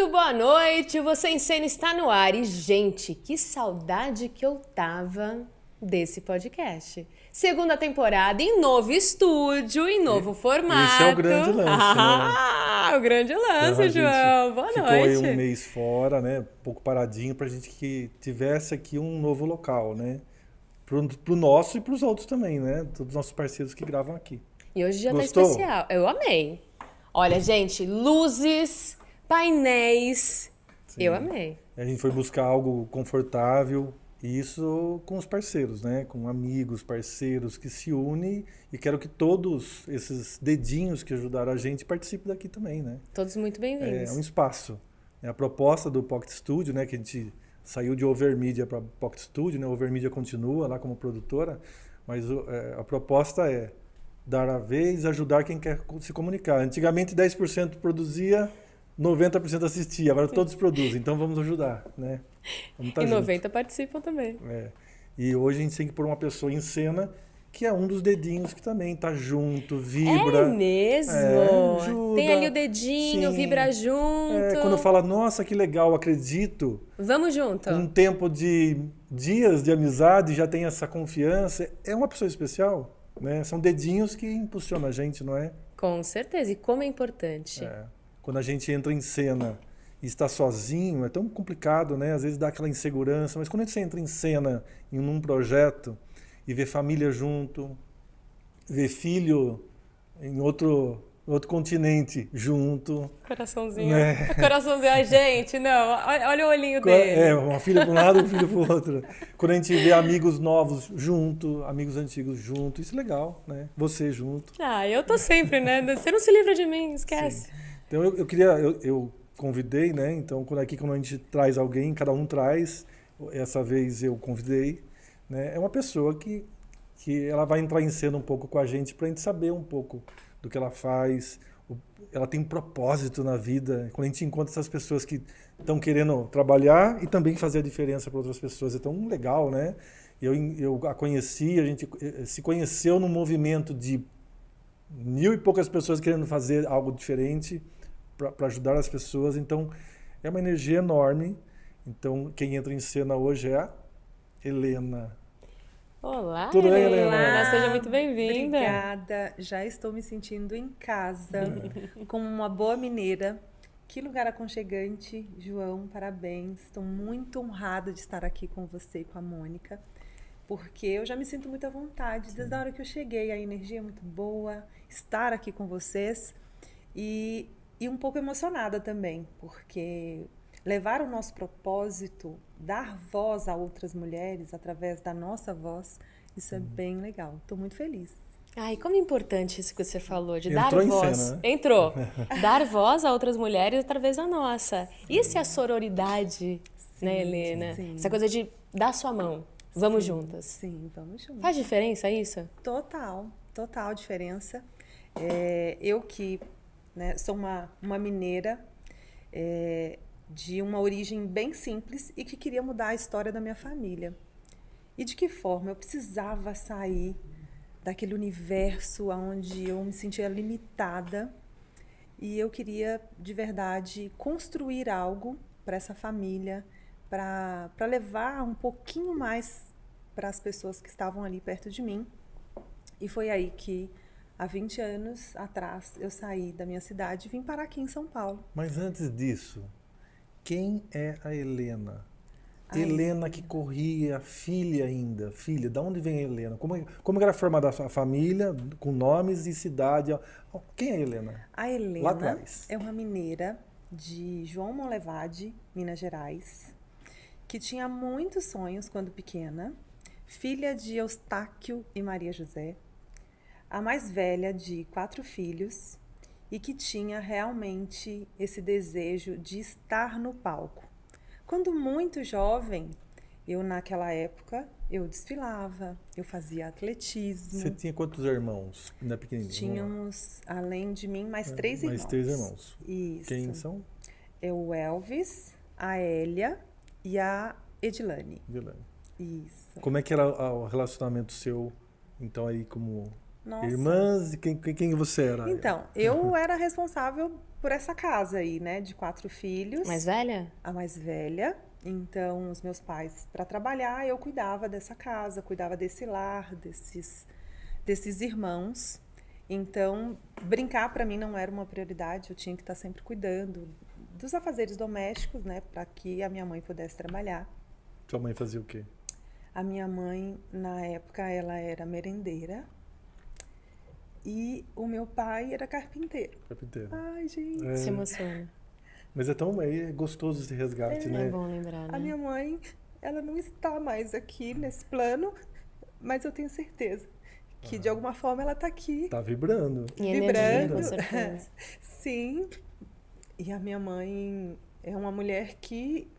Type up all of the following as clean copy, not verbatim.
Muito boa noite, Você em Cena está no ar. E, gente, que saudade que eu tava desse podcast. Segunda temporada em novo estúdio, em novo formato. Esse é o grande lance, né? O grande lance, A João. gente Boa ficou noite. aí um mês fora, né? Um pouco paradinho, pra gente que tivesse aqui um novo local, né? Pro nosso e pros outros também, né? Todos os nossos parceiros que gravam aqui. E hoje já Gostou? tá especial. Eu amei. Olha, gente, luzes, painéis. Sim. Eu amei. A gente foi buscar algo confortável, e isso com os parceiros, né? Com amigos, parceiros que se unem, e quero que todos esses dedinhos que ajudaram a gente participem daqui também, né? Todos muito bem-vindos. É um espaço. A proposta do Pocket Studio, né, que a gente saiu de Overmedia para Pocket Studio, né? Overmedia continua lá como produtora, mas a proposta é dar a vez, ajudar quem quer se comunicar. Antigamente 10% produzia, 90% assistia, agora todos produzem, então vamos ajudar, né? Vamos estar E junto. 90 participam também. É. E hoje a gente tem que pôr uma pessoa em cena que é um dos dedinhos que também tá junto, vibra. É mesmo? Ajuda. Tem ali o dedinho, Sim. vibra junto. Quando fala, nossa, que legal, acredito. Vamos junto. Com um tempo de dias de amizade, já tem essa confiança. É uma pessoa especial, né? São dedinhos que impulsionam a gente, não é? Com certeza. E como é importante. Quando a gente entra em cena e está sozinho, é tão complicado, né? Às vezes dá aquela insegurança, mas quando você entra em cena em um projeto e vê família junto, vê filho em outro continente junto. Coraçãozinho. Né? Coraçãozinho. Ai, gente, não. Olha o olhinho dele. Uma filha para um lado, um filho para o outro. Quando a gente vê amigos novos junto, amigos antigos junto, isso é legal, né? Você junto. Ah, eu tô sempre, né? Você não se livra de mim, esquece. Sim. Então eu convidei, né? Então quando a gente traz alguém, cada um traz. Essa vez eu convidei, né? É uma pessoa que ela vai entrar em cena um pouco com a gente para a gente saber um pouco do que ela faz. Ela tem um propósito na vida. Quando a gente encontra essas pessoas que estão querendo trabalhar e também fazer a diferença para outras pessoas, é tão legal, né? Eu a conheci, a gente se conheceu num movimento de 1000 e poucas pessoas querendo fazer algo diferente para ajudar as pessoas. Então, é uma energia enorme. Então, quem entra em cena hoje é a Helena. Olá, Tudo bem, Helena? Helena? Seja muito bem-vinda. Obrigada. Já estou me sentindo em casa, como uma boa mineira. Que lugar aconchegante, João, parabéns. Estou muito honrada de estar aqui com você e com a Mônica, porque eu já me sinto muito à vontade. Desde a hora que eu cheguei, a energia é muito boa, estar aqui com vocês e um pouco emocionada também, porque levar o nosso propósito, dar voz a outras mulheres através da nossa voz, isso é bem legal. Estou muito feliz. Ai, como é importante isso que você falou, de Entrou dar em voz. cena, né? Entrou. Dar voz a outras mulheres através da nossa. Isso é a sororidade, né, Helena? sim. Essa coisa de dar sua mão. Vamos juntas. Sim, vamos juntos. Faz diferença isso? Total diferença. Eu que, né, sou uma mineira de uma origem bem simples e que queria mudar a história da minha família. E de que forma? Eu precisava sair daquele universo onde eu me sentia limitada e eu queria, de verdade, construir algo para essa família, para levar um pouquinho mais para as pessoas que estavam ali perto de mim. E foi aí que, há 20 anos atrás, eu saí da minha cidade e vim parar aqui em São Paulo. Mas antes disso, quem é a Helena? Helena que corria, filha ainda. Filha, da onde vem a Helena? Como era formada a família, com nomes e cidade? Quem é a Helena? A Lá Helena atrás. é uma mineira de João Monlevade, Minas Gerais, que tinha muitos sonhos quando pequena, filha de Eustáquio e Maria José, a mais velha de 4 filhos e que tinha realmente esse desejo de estar no palco. Quando muito jovem, naquela época, eu desfilava, eu fazia atletismo. Você tinha quantos irmãos? Ainda pequenininho? Tínhamos, além de mim, mais 3 irmãos. Mais 3 irmãos. Isso. Quem são? É o Elvis, a Hélia e a Edilane. Vilane. Isso. Como é que era o relacionamento seu, então, aí como Nossa. Irmãs, e quem você era? Então, eu era responsável por essa casa aí, né? De 4 filhos. Mais velha? A mais velha. Então, os meus pais, para trabalhar, eu cuidava dessa casa, cuidava desse lar, desses irmãos. Então, brincar para mim não era uma prioridade, eu tinha que estar sempre cuidando dos afazeres domésticos, né? Para que a minha mãe pudesse trabalhar. Sua mãe fazia o quê? A minha mãe, na época, ela era merendeira. E o meu pai era carpinteiro. Carpinteiro. Ai, gente. Se emociona. Mas é gostoso esse resgate, É né? bom lembrar, A né? minha mãe, ela não está mais aqui nesse plano, mas eu tenho certeza que de alguma forma ela está aqui. Tá vibrando. E energia, com Vibrando. certeza. Sim. E a minha mãe é uma mulher que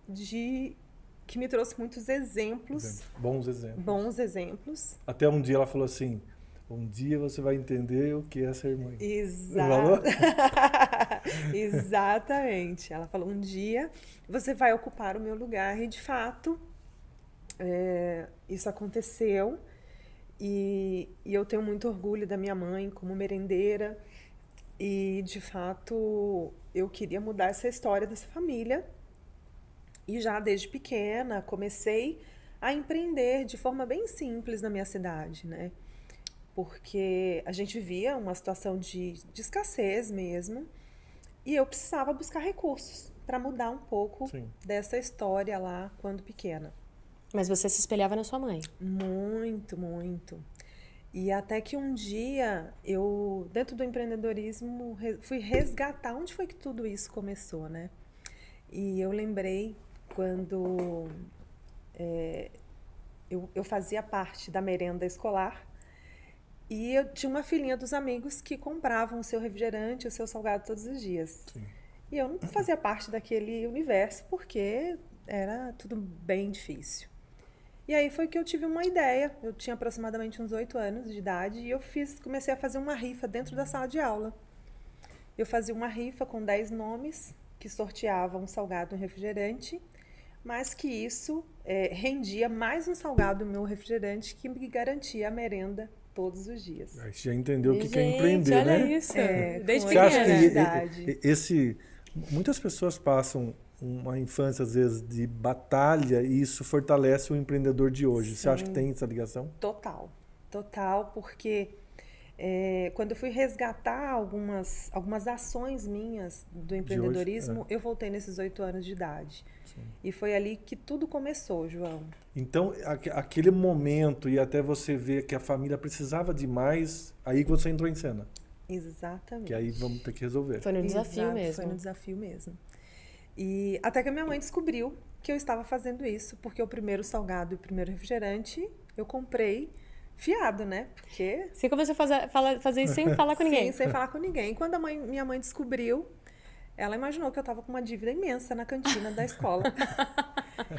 me trouxe muitos exemplos, Bons exemplos. bons exemplos. Até um dia ela falou assim, um dia você vai entender o que é ser mãe. Exato. Exatamente. Ela falou, um dia você vai ocupar o meu lugar. E, de fato, isso aconteceu. E eu tenho muito orgulho da minha mãe como merendeira. E, de fato, eu queria mudar essa história dessa família. E já desde pequena comecei a empreender de forma bem simples na minha cidade, né? Porque a gente vivia uma situação de escassez mesmo, e eu precisava buscar recursos para mudar um pouco Sim. dessa história lá quando pequena. Mas você se espelhava na sua mãe. Muito, muito. E até que um dia eu, dentro do empreendedorismo, fui resgatar onde foi que tudo isso começou, né? E eu lembrei quando eu fazia parte da merenda escolar. E eu tinha uma filhinha dos amigos que compravam o seu refrigerante, o seu salgado todos os dias. Sim. E eu não fazia parte daquele universo porque era tudo bem difícil. E aí foi que eu tive uma ideia. Eu tinha aproximadamente uns 8 anos de idade e eu comecei a fazer uma rifa dentro da sala de aula. Eu fazia uma rifa com 10 nomes que sorteavam um salgado e um refrigerante, mas que isso rendia mais um salgado e um refrigerante que me garantia a merenda todos os dias. Aí você já entendeu o que é Gente, empreender, olha né? isso. Desde com Você acha pequena. que muitas pessoas passam uma infância, às vezes, de batalha e isso fortalece o empreendedor de hoje. Você acha que tem essa ligação? Total, total, porque quando eu fui resgatar algumas ações minhas do empreendedorismo, eu voltei nesses 8 anos de idade. Sim. E foi ali que tudo começou, João. Então, aquele momento e até você ver que a família precisava de mais, aí que você entrou em cena. Exatamente. Que aí vamos ter que resolver. Foi no desafio Exato, mesmo. Foi no desafio mesmo. E até que a minha mãe descobriu que eu estava fazendo isso, porque o primeiro salgado e o primeiro refrigerante eu comprei fiado, né? Porque Você começou a fazer isso sem falar com ninguém. sim, sem falar com ninguém. Quando minha mãe descobriu, ela imaginou que eu estava com uma dívida imensa na cantina da escola.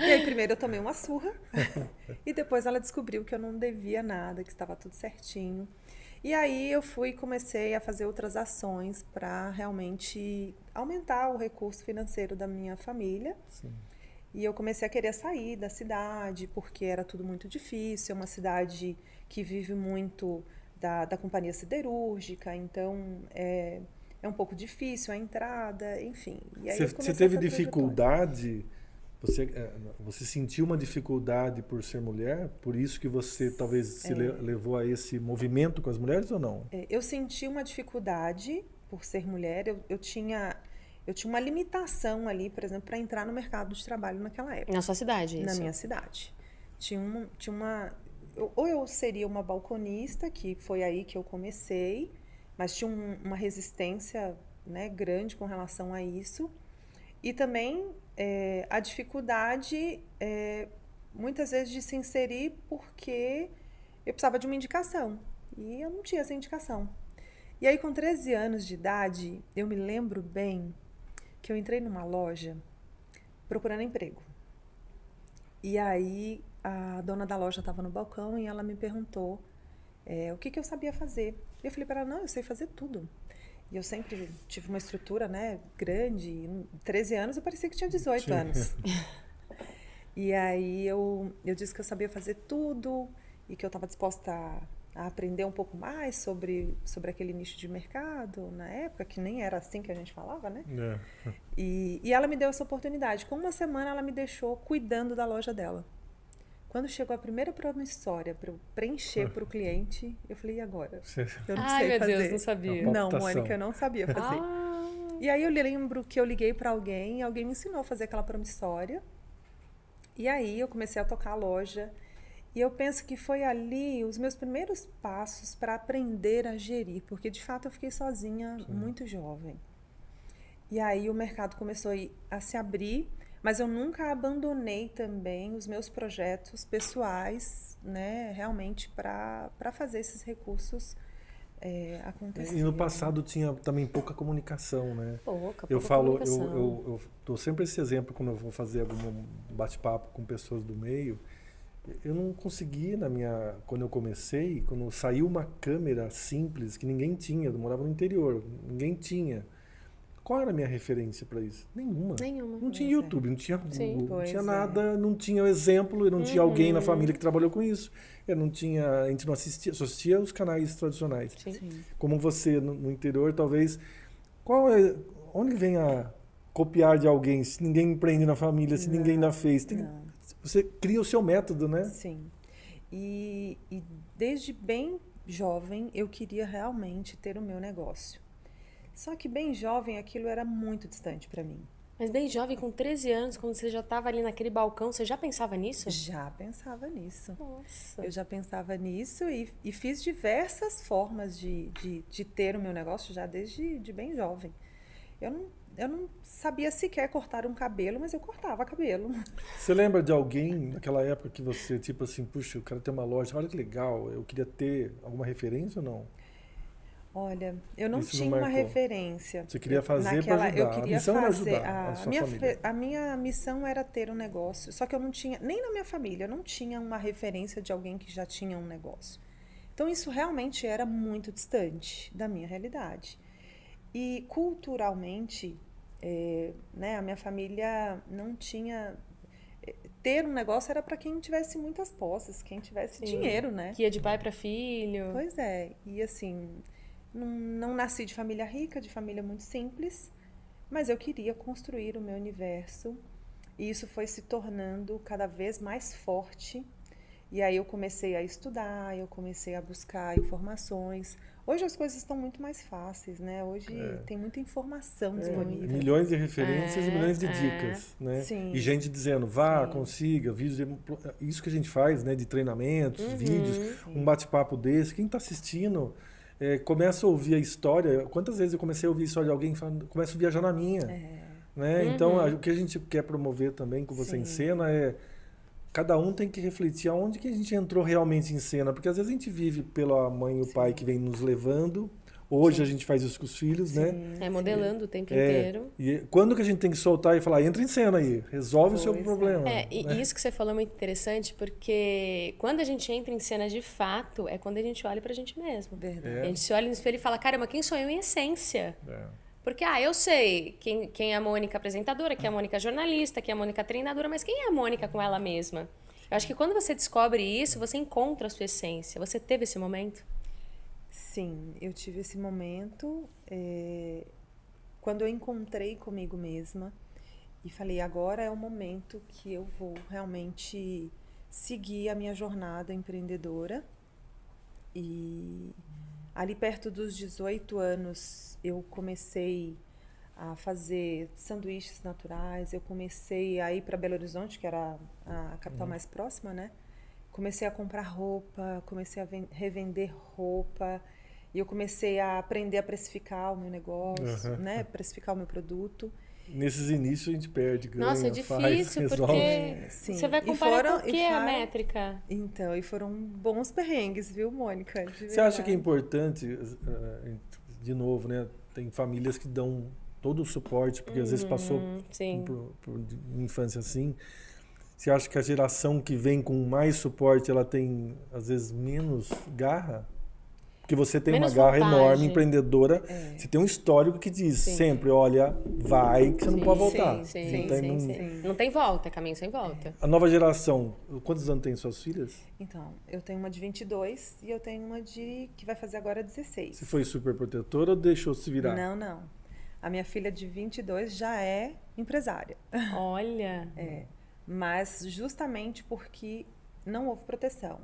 E aí, primeiro eu tomei uma surra, e depois ela descobriu que eu não devia nada, que estava tudo certinho. E aí eu comecei a fazer outras ações para realmente aumentar o recurso financeiro da minha família. Sim. E eu comecei a querer sair da cidade, porque era tudo muito difícil. É uma cidade que vive muito da companhia siderúrgica, então é um pouco difícil a entrada, enfim. E aí eu Você comecei teve essa trajetória. dificuldade? Você sentiu uma dificuldade por ser mulher? Por isso que você talvez se levou a esse movimento com as mulheres ou não? Eu senti uma dificuldade por ser mulher. Eu tinha uma limitação ali, por exemplo, para entrar no mercado de trabalho naquela época. Na sua cidade, Na isso? minha cidade. Ou eu seria uma balconista, que foi aí que eu comecei, mas tinha uma resistência, né, grande com relação a isso. E também a dificuldade, muitas vezes, de se inserir porque eu precisava de uma indicação. E eu não tinha essa indicação. E aí, com 13 anos de idade, eu me lembro bem que eu entrei numa loja procurando emprego. E aí, a dona da loja estava no balcão e ela me perguntou o que eu sabia fazer. Eu falei para ela, não, eu sei fazer tudo. E eu sempre tive uma estrutura, né, grande. Em 13 anos eu parecia que tinha 18 anos. E aí eu disse que eu sabia fazer tudo e que eu estava disposta a aprender um pouco mais sobre aquele nicho de mercado na época, que nem era assim que a gente falava, né? É. E ela me deu essa oportunidade. Com uma semana, ela me deixou cuidando da loja dela. Quando chegou a primeira promissória para eu preencher para o cliente, eu falei, e agora? Eu não Ai, sei meu fazer. Deus, não sabia. Uma Não, palpitação. Mônica, eu não sabia fazer. E aí eu lembro que eu liguei para alguém, alguém me ensinou a fazer aquela promissória. E aí eu comecei a tocar a loja. E eu penso que foi ali os meus primeiros passos para aprender a gerir, porque de fato eu fiquei sozinha muito jovem. E aí o mercado começou a se abrir, mas eu nunca abandonei também os meus projetos pessoais, né, realmente para fazer esses recursos acontecerem. E no passado tinha também pouca comunicação, né? Pouca Eu falo, comunicação. eu dou sempre esse exemplo quando eu vou fazer algum bate-papo com pessoas do meio. Eu não consegui quando eu comecei, quando saiu uma câmera simples que ninguém tinha, eu morava no interior, ninguém tinha. Qual era a minha referência para isso? Nenhuma. Não tinha YouTube, não tinha Google, Sim, não tinha pois nada, não tinha o exemplo, eu não tinha alguém na família que trabalhou com isso. A gente não assistia, só assistia os canais tradicionais. Sim. Como você no interior, talvez, onde vem a copiar de alguém, se ninguém empreende na família, se ninguém ainda fez? Você cria o seu método, né? Sim. E desde bem jovem eu queria realmente ter o meu negócio. Só que bem jovem aquilo era muito distante para mim. Mas bem jovem, com 13 anos, quando você já estava ali naquele balcão, você já pensava nisso? Já pensava nisso. Nossa. Eu já pensava nisso e fiz diversas formas de ter o meu negócio já desde bem jovem. Eu não sabia sequer cortar um cabelo, mas eu cortava cabelo. Você lembra de alguém naquela época que você, tipo assim, puxa, eu quero ter uma loja, olha que legal, eu queria ter alguma referência ou não? Olha, eu não Isso não tinha uma marcou. referência. Você queria fazer para ajudar. Eu queria A missão era fazer. ajudar a sua família. A minha missão era ter um negócio. Só que eu não tinha, nem na minha família, eu não tinha uma referência de alguém que já tinha um negócio. Então isso realmente era muito distante da minha realidade. E culturalmente, né, a minha família não tinha. Ter um negócio era para quem tivesse muitas posses, quem tivesse dinheiro, né? Que ia de pai para filho. Pois é. E assim. Não nasci de família rica, de família muito simples, mas eu queria construir o meu universo e isso foi se tornando cada vez mais forte. E aí eu comecei a estudar, eu comecei a buscar informações. Hoje as coisas estão muito mais fáceis, né? Hoje tem muita informação disponível. Milhões de referências e milhões de dicas, né? Sim. E gente dizendo, consiga, vídeos, isso que a gente faz, né? De treinamentos, vídeos, um bate-papo desse. Quem está assistindo... começa a ouvir a história. Quantas vezes eu comecei a ouvir a história de alguém falando, começo a viajar na minha. Né? Então, o que a gente quer promover também com você em cena é cada um tem que refletir aonde que a gente entrou realmente em cena. Porque às vezes a gente vive pela mãe e o pai que vem nos levando. Hoje a gente faz isso com os filhos, né? Modelando o tempo inteiro. E quando que a gente tem que soltar e falar, entra em cena aí, resolve o seu problema. E isso que você falou é muito interessante, porque quando a gente entra em cena de fato, é quando a gente olha pra gente mesmo. Verdade. A gente se olha no espelho e fala, caramba, quem sou eu em essência? Porque, eu sei quem é a Mônica apresentadora, quem é a Mônica jornalista, quem é a Mônica treinadora, mas quem é a Mônica com ela mesma? Eu acho que quando você descobre isso, você encontra a sua essência. Você teve esse momento? Sim, eu tive esse momento quando eu encontrei comigo mesma e falei, agora é o momento que eu vou realmente seguir a minha jornada empreendedora. E ali perto dos 18 anos eu comecei a fazer sanduíches naturais, eu comecei a ir para Belo Horizonte, que era a capital mais próxima, né? Comecei a comprar roupa, comecei a revender roupa. E eu comecei a aprender a precificar o meu negócio, né? Precificar o meu produto. Nesses inícios a gente perde, ganha, Nossa, é difícil, porque você vai comparar com o que a métrica? Então, e foram bons perrengues, viu, Mônica? Você acha que é importante, de novo, né? Tem famílias que dão todo o suporte, porque às vezes passou por infância assim. Você acha que a geração que vem com mais suporte, ela tem, às vezes, menos garra? Porque você tem Menos uma garra vontade. enorme, empreendedora. Você tem um histórico que diz sempre, olha, vai, que você não pode voltar. Sim, Não tem- sim. Não tem volta, é caminho sem volta. A nova geração, quantos anos tem suas filhas? Então, eu tenho uma de 22 e eu tenho uma que vai fazer agora 16. Você foi super protetora ou deixou se virar? Não. A minha filha de 22 já é empresária. Olha. Mas justamente porque não houve proteção.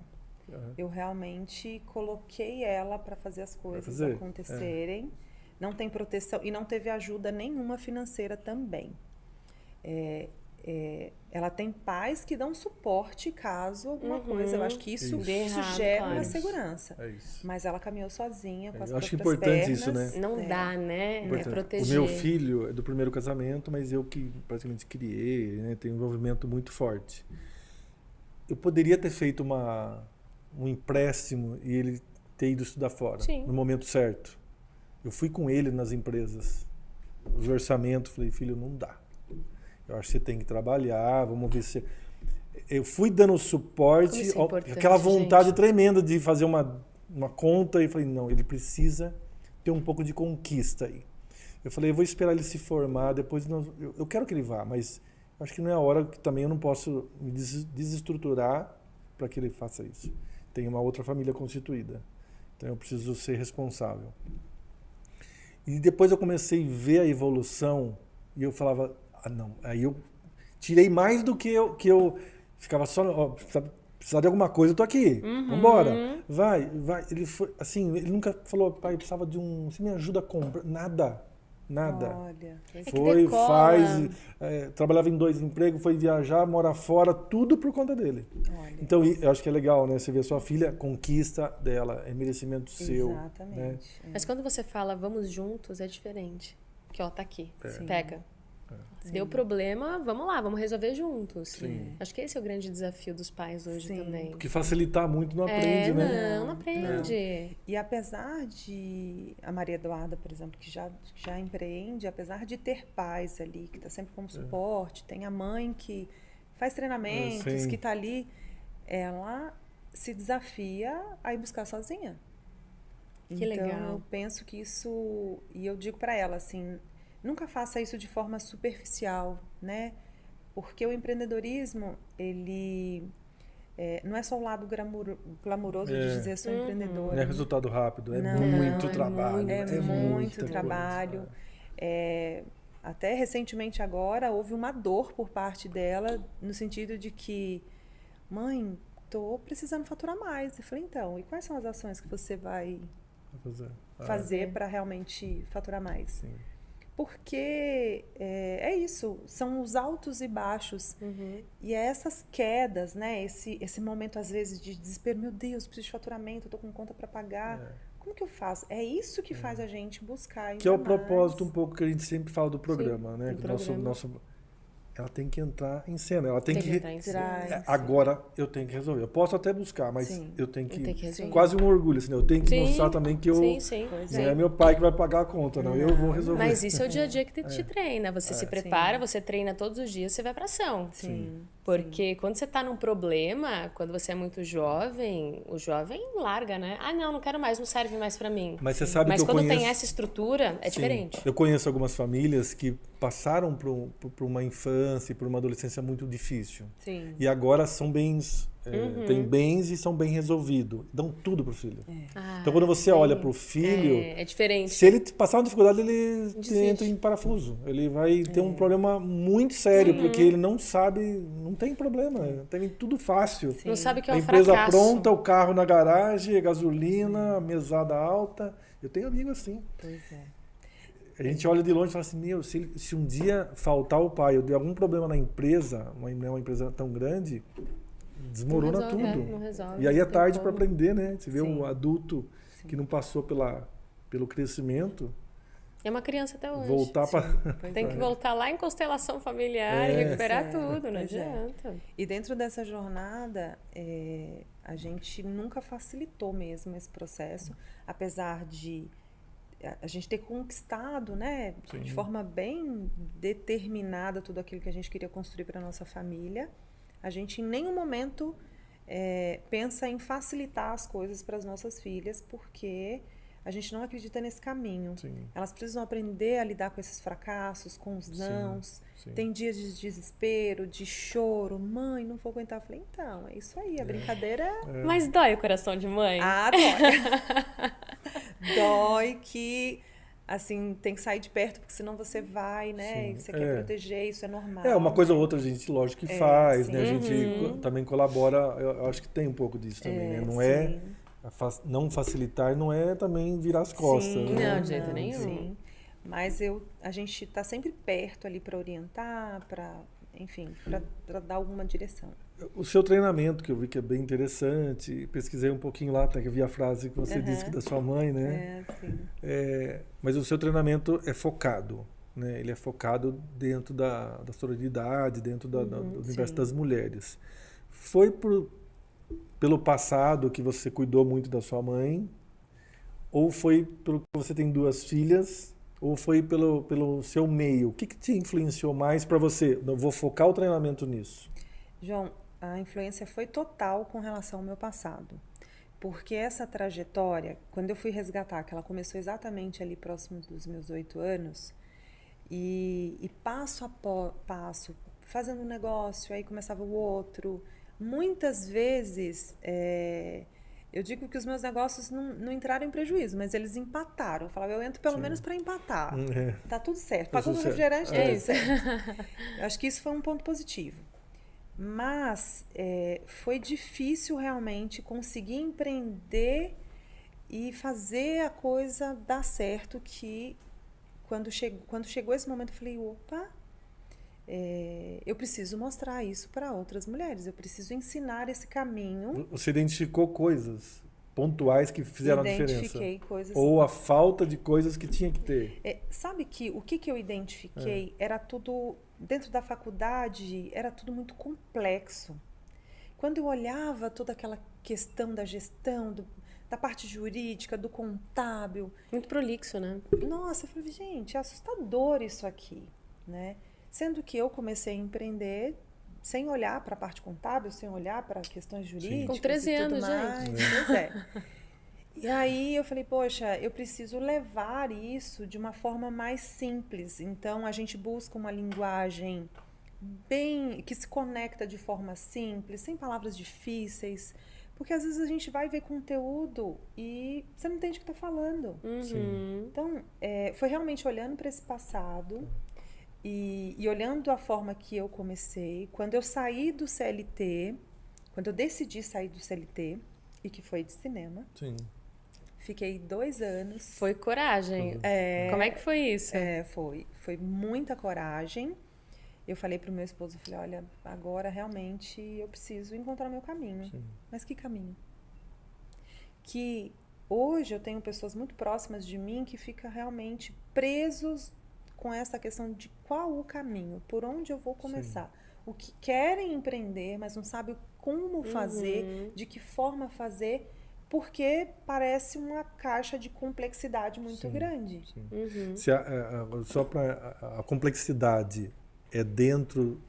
Eu realmente coloquei ela para fazer as coisas acontecerem. Não tem proteção e não teve ajuda nenhuma financeira também. Ela tem pais que dão suporte caso alguma coisa. Eu acho que isso gera uma segurança. É isso. Mas ela caminhou sozinha com as Eu acho próprias importante pernas. isso, né? Não dá, né? É O proteger. meu filho é do primeiro casamento, mas eu que praticamente criei, né? Tenho um envolvimento muito forte. Eu poderia ter feito um empréstimo e ele ter ido estudar fora, Sim. no momento certo. Eu fui com ele nas empresas, os orçamentos, falei, filho, não dá. Eu acho que você tem que trabalhar, vamos ver se... Eu fui dando suporte, Como isso é importante, aquela vontade gente. tremenda de fazer uma conta, e falei, não, ele precisa ter um pouco de conquista aí. Eu falei, eu vou esperar ele se formar, depois eu quero que ele vá, mas acho que não é a hora que também eu não posso me desestruturar para que ele faça isso. Tem uma outra família constituída, então eu preciso ser responsável. E depois eu comecei a ver a evolução e eu falava, não, aí eu tirei mais do que eu ficava só, ó, precisar de alguma coisa, eu tô aqui, vambora, vai. Ele foi, assim, ele nunca falou, pai, eu precisava de você me ajuda a comprar, nada. Olha, Foi, decola. faz, trabalhava em 2 empregos, foi viajar, mora fora, tudo por conta dele. olha. Então, eu acho que é legal, né? Você vê a sua filha, conquista dela, é merecimento seu. Exatamente. Né? Mas quando você fala vamos juntos, é diferente. Porque, ó, tá aqui. Pega. Deu problema, vamos lá, vamos resolver juntos. Sim. Acho que esse é o grande desafio dos pais hoje também. Porque facilitar muito não aprende, né? Não aprende. E apesar de a Maria Eduarda, por exemplo, que já empreende, apesar de ter pais ali, que está sempre como suporte, tem a mãe que faz treinamentos, Sim. que está ali, ela se desafia a ir buscar sozinha. Que Então, legal. eu penso que isso... E eu digo para ela, assim, nunca faça isso de forma superficial, né? Porque o empreendedorismo, ele... não é só o lado glamuroso de dizer sou empreendedora. Não é resultado rápido, é Não, muito é trabalho. É muita muito trabalho. coisa. Até recentemente agora houve uma dor por parte dela, no sentido de que, mãe, tô precisando faturar mais. Eu falei, então, e quais são as ações que você vai fazer para realmente faturar mais? Sim. Porque é isso, são os altos e baixos. E é essas quedas, né? Esse momento, às vezes, de desespero. Meu Deus, preciso de faturamento, eu tô com conta para pagar. Como que eu faço? É isso que faz a gente buscar ainda Que é o mais. propósito um pouco que a gente sempre fala do programa, né? do Que programa. ela tem que entrar em cena, ela tem que entrar em cena. agora eu tenho que resolver. Eu posso até buscar, mas Sim. eu tenho que, Tem que resolver. quase um orgulho, assim, né? Eu tenho que mostrar também que eu Sim. não é meu pai que vai pagar a conta, não. Eu vou resolver. Mas isso é o dia a dia que te treina. Você se prepara, você treina todos os dias, você vai pra ação. Sim. Porque quando você tá num problema, quando você é muito jovem, o jovem larga, né? Ah, não quero mais, não serve mais pra mim. Mas você sabe Mas que eu quando conheço... tem essa estrutura, é Sim. diferente. Eu conheço algumas famílias que passaram por uma infância e por uma adolescência muito difícil. Sim. E agora são bens, têm bens e são bem resolvidos. Dão tudo pro filho. Então quando você olha pro filho, É diferente. se ele passar uma dificuldade, ele entra em parafuso. Ele vai ter um problema muito sério, porque ele não sabe, não tem problema. Tem tudo fácil. Não sabe o que é A um empresa fracasso. pronta, o carro na garagem, a gasolina, a mesada alta. Eu tenho amigo assim. Pois é. A gente olha de longe e fala assim, meu, se um dia faltar o pai ou der algum problema na empresa, uma empresa tão grande, desmorona Não resolve, tudo. não resolve, E aí é não tem tarde para como. aprender, né? Você vê Sim. um adulto que não passou pelo crescimento, É uma criança até hoje. voltar para... Tem que voltar lá em constelação familiar e recuperar tudo, não pois é. adianta. E dentro dessa jornada, a gente nunca facilitou mesmo esse processo, apesar de a gente ter conquistado, né, de forma bem determinada tudo aquilo que a gente queria construir para nossa família. A gente em nenhum momento pensa em facilitar as coisas para as nossas filhas, porque a gente não acredita nesse caminho. Sim. Elas precisam aprender a lidar com esses fracassos, com os nãos. Sim. Tem dias de desespero, de choro. Mãe, não vou aguentar. Eu falei, então, é isso aí, a brincadeira... Mas dói o coração de mãe? Ah, dói. Dói que, assim, tem que sair de perto, porque senão você vai, né? E você quer proteger, isso é normal. Uma coisa ou outra a gente, lógico, que faz, sim. né? A gente também colabora, eu acho que tem um pouco disso também, né? Não sim. não facilitar não é também virar as costas. Sim, né? Não, de jeito nenhum. Sim. Mas a gente está sempre perto ali para orientar, para, enfim, para dar alguma direção. O seu treinamento, que eu vi que é bem interessante, pesquisei um pouquinho lá, até que eu vi a frase que você disse da sua mãe, né? Sim. Mas o seu treinamento é focado, né? Ele é focado dentro da sororidade, dentro do universo das mulheres. Foi pelo passado que você cuidou muito da sua mãe? Ou foi pelo que você tem 2 filhas? Ou foi pelo seu meio? O que te influenciou mais para você? Eu vou focar o treinamento nisso. João, a influência foi total com relação ao meu passado. Porque essa trajetória, quando eu fui resgatar, que ela começou exatamente ali próximo dos meus 8 anos, e passo a passo, fazendo um negócio, aí começava o outro. Muitas vezes, eu digo que os meus negócios não entraram em prejuízo, mas eles empataram. Eu falava, eu entro pelo menos para empatar. Tá tudo certo. Pagou no refrigerante, tá tudo certo. Eu acho que isso foi um ponto positivo. Mas foi difícil realmente conseguir empreender e fazer a coisa dar certo, que quando chegou esse momento eu falei, opa, eu preciso mostrar isso para outras mulheres, eu preciso ensinar esse caminho. Você identificou coisas pontuais que fizeram a diferença? Identifiquei coisas. Ou a falta de coisas que tinha que ter? Sabe que o que eu identifiquei era tudo... Dentro da faculdade, era tudo muito complexo. Quando eu olhava toda aquela questão da gestão, da parte jurídica, do contábil... Muito prolixo, né? Nossa, eu falei, gente, é assustador isso aqui, né? Sendo que eu comecei a empreender sem olhar para a parte contábil, sem olhar para questões jurídicas. Com 13 e tudo anos, mais. gente. Pois é. E aí eu falei, poxa, eu preciso levar isso de uma forma mais simples. Então a gente busca uma linguagem que se conecta de forma simples, sem palavras difíceis, porque às vezes a gente vai ver conteúdo e você não entende o que está falando. Então foi realmente olhando para esse passado e olhando a forma que eu comecei. Quando eu saí do CLT, quando eu decidi sair do CLT, e que foi de cinema. Sim. Fiquei 2 anos. Foi coragem. Como é que foi isso? Foi muita coragem. Eu falei pro meu esposo, falei, olha, agora realmente eu preciso encontrar o meu caminho. Sim. Mas que caminho? Que hoje eu tenho pessoas muito próximas de mim que ficam realmente presos com essa questão de qual o caminho, por onde eu vou começar. O que querem empreender, mas não sabem como fazer, de que forma fazer, porque parece uma caixa de complexidade muito grande. Se só para a complexidade é dentro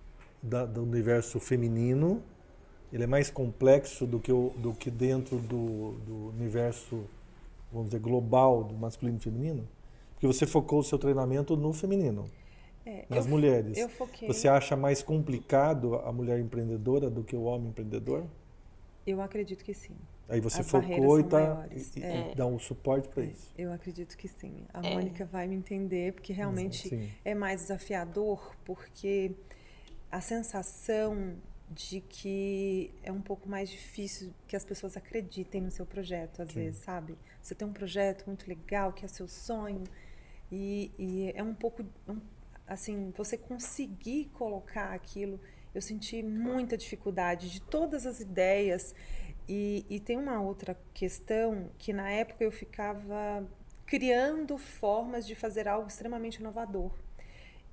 do universo feminino, ele é mais complexo do que dentro do universo, vamos dizer, global do masculino e feminino? Porque você focou o seu treinamento no feminino, nas mulheres. Eu foquei. Você acha mais complicado a mulher empreendedora do que o homem empreendedor? Eu acredito que sim. Aí você As focou barreiras e dá um suporte para isso. Eu acredito que sim. A Mônica vai me entender, porque realmente é mais desafiador, porque a sensação de que é um pouco mais difícil que as pessoas acreditem no seu projeto, às vezes, sabe? Você tem um projeto muito legal, que é seu sonho, e é um pouco, assim, você conseguir colocar aquilo. Eu senti muita dificuldade de todas as ideias. E tem uma outra questão que na época eu ficava criando formas de fazer algo extremamente inovador.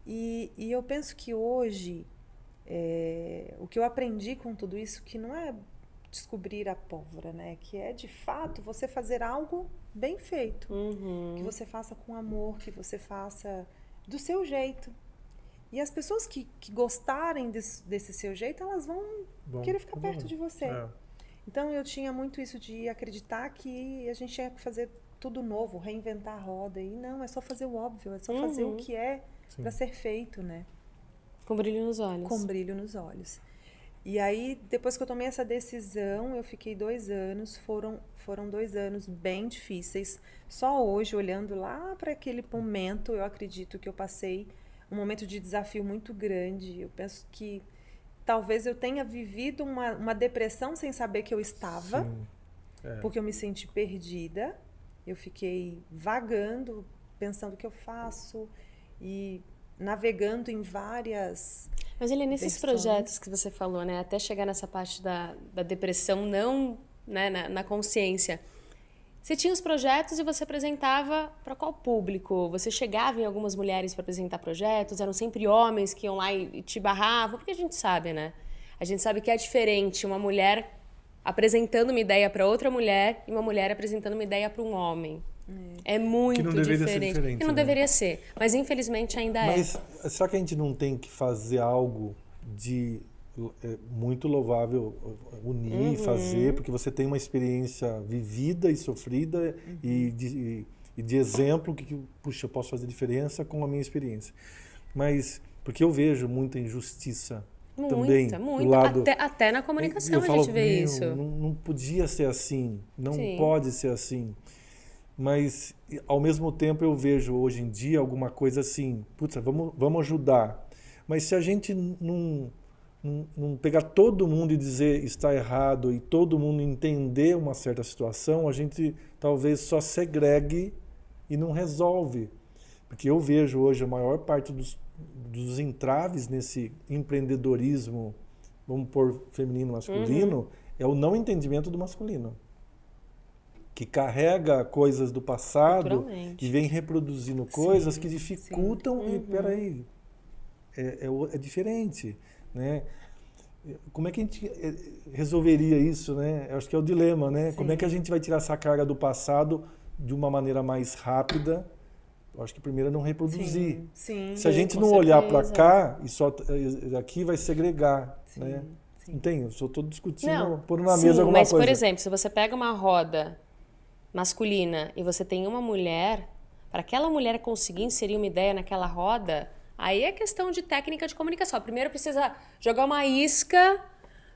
E eu penso que hoje, o que eu aprendi com tudo isso, que não é descobrir a pólvora, né? Que é, de fato, você fazer algo bem feito. Que você faça com amor, que você faça do seu jeito. E as pessoas que gostarem desse seu jeito, elas vão querer ficar perto de você. Então eu tinha muito isso de acreditar que a gente tinha que fazer tudo novo, reinventar a roda. E não, é só fazer o óbvio, é só fazer o que é para ser feito, né? Com brilho nos olhos. Com brilho nos olhos. E aí, depois que eu tomei essa decisão, eu fiquei 2 anos, foram 2 anos bem difíceis. Só hoje, olhando lá para aquele momento, eu acredito que eu passei um momento de desafio muito grande. Eu penso que talvez eu tenha vivido uma depressão sem saber que eu estava, porque eu me senti perdida. Eu fiquei vagando, pensando o que eu faço e navegando em várias... Mas ele nesses projetos que você falou, né, até chegar nessa parte da depressão não, né, na consciência, você tinha os projetos e você apresentava para qual público? Você chegava em algumas mulheres para apresentar projetos? Eram sempre homens que iam lá e te barravam? Porque a gente sabe, né? A gente sabe que é diferente uma mulher apresentando uma ideia para outra mulher e uma mulher apresentando uma ideia para um homem. É muito que não deveria diferente. Ser diferente. Que não deveria ser, mas infelizmente ainda é. Mas será que a gente não tem que fazer algo de muito louvável, unir, fazer, porque você tem uma experiência vivida e sofrida e de exemplo que, puxa, eu posso fazer diferença com a minha experiência. Mas, porque eu vejo muita injustiça também. Muita. Do lado, até na comunicação a gente vê isso. Não podia ser assim, não Sim. pode ser assim. Mas, ao mesmo tempo, eu vejo hoje em dia alguma coisa assim, putz, vamos ajudar. Mas se a gente não pegar todo mundo e dizer está errado e todo mundo entender uma certa situação, a gente talvez só segregue e não resolve. Porque eu vejo hoje a maior parte dos entraves nesse empreendedorismo, vamos pôr feminino, masculino, é o não entendimento do masculino. Que carrega coisas do passado e vem reproduzindo coisas que dificultam e, peraí, é diferente, né? Como é que a gente resolveria isso, né? Eu acho que é o dilema, né? Sim. Como é que a gente vai tirar essa carga do passado de uma maneira mais rápida? Eu acho que primeiro é não reproduzir. Sim, se a gente não olhar para cá, e só aqui vai segregar, né? Entende? Eu só estou discutindo, pondo na mesa alguma coisa. Mas, por exemplo, se você pega uma roda masculina e você tem uma mulher, para aquela mulher conseguir inserir uma ideia naquela roda, aí é questão de técnica de comunicação. Primeiro precisa jogar uma isca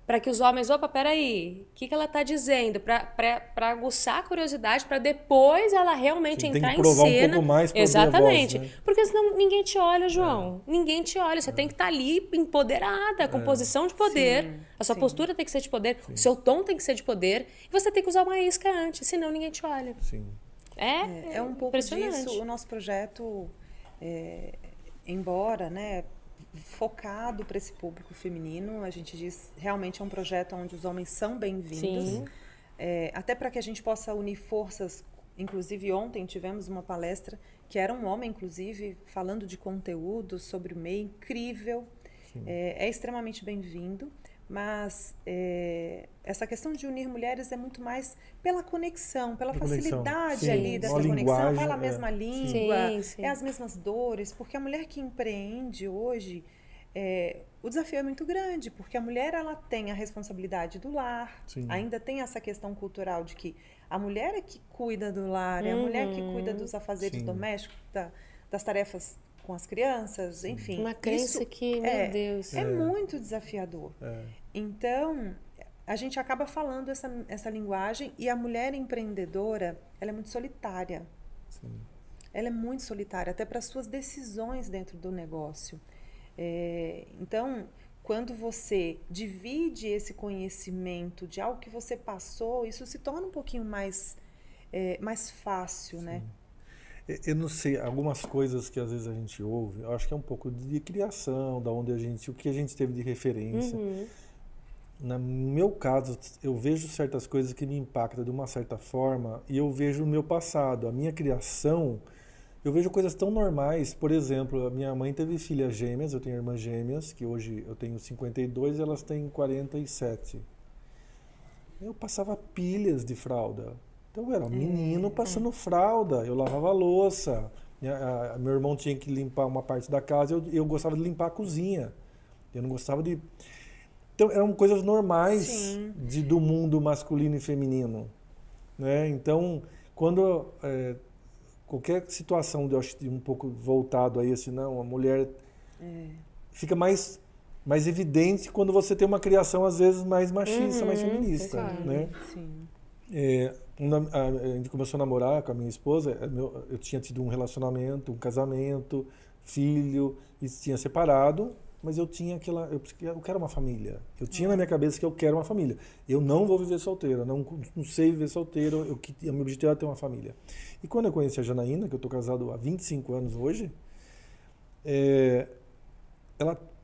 para que os homens, opa, peraí, o que ela está dizendo? Para aguçar a curiosidade, para depois ela realmente entrar em cena. Tem que provar um pouco mais para exatamente. Voz, né? Porque senão ninguém te olha, João. Ninguém te olha. Você tem que estar ali empoderada, com posição de poder. A sua postura tem que ser de poder. O seu tom tem que ser de poder. E você tem que usar uma isca antes, senão ninguém te olha. É um pouco disso. O nosso projeto, embora, né, focado para esse público feminino, a gente diz, realmente é um projeto onde os homens são bem-vindos, até para que a gente possa unir forças. Inclusive ontem tivemos uma palestra que era um homem, inclusive, falando de conteúdo sobre o meio, incrível, é extremamente bem-vindo, mas essa questão de unir mulheres é muito mais pela conexão, pela facilidade ali dessa conexão, fala a mesma língua, é as mesmas dores, porque a mulher que empreende hoje, o desafio é muito grande, porque a mulher ela tem a responsabilidade do lar, ainda tem essa questão cultural de que a mulher é que cuida do lar, é a mulher que cuida dos afazeres domésticos, das tarefas com as crianças, enfim. Uma crença que, meu Deus. É muito desafiador. Então, a gente acaba falando essa linguagem e a mulher empreendedora, ela é muito solitária. Ela é muito solitária, até para as suas decisões dentro do negócio. Então, quando você divide esse conhecimento de algo que você passou, isso se torna um pouquinho mais fácil, né? Eu não sei, algumas coisas que às vezes a gente ouve, eu acho que é um pouco de criação, o que a gente teve de referência. No meu caso, eu vejo certas coisas que me impactam de uma certa forma e eu vejo o meu passado, a minha criação. Eu vejo coisas tão normais, por exemplo, a minha mãe teve filhas gêmeas, eu tenho irmãs gêmeas, que hoje eu tenho 52 e elas têm 47. Eu passava pilhas de fralda. Então eu era um menino passando fralda, eu lavava a louça, meu irmão tinha que limpar uma parte da casa, eu gostava de limpar a cozinha. Eu não gostava de... Então, eram coisas normais Sim. do mundo masculino e feminino. Né? Então, quando qualquer situação de um pouco voltado aí, assim, não, a mulher fica mais evidente quando você tem uma criação, às vezes, mais machista, mais feminista. Né? Sim. Quando a gente começou a namorar com a minha esposa, eu tinha tido um relacionamento, um casamento, filho, e tinha separado, mas eu tinha eu quero uma família. Eu tinha na minha cabeça que eu quero uma família. Eu não vou viver solteiro, não sei viver solteiro, o meu objetivo era ter uma família. E quando eu conheci a Janaína, que eu estou casado há 25 anos hoje,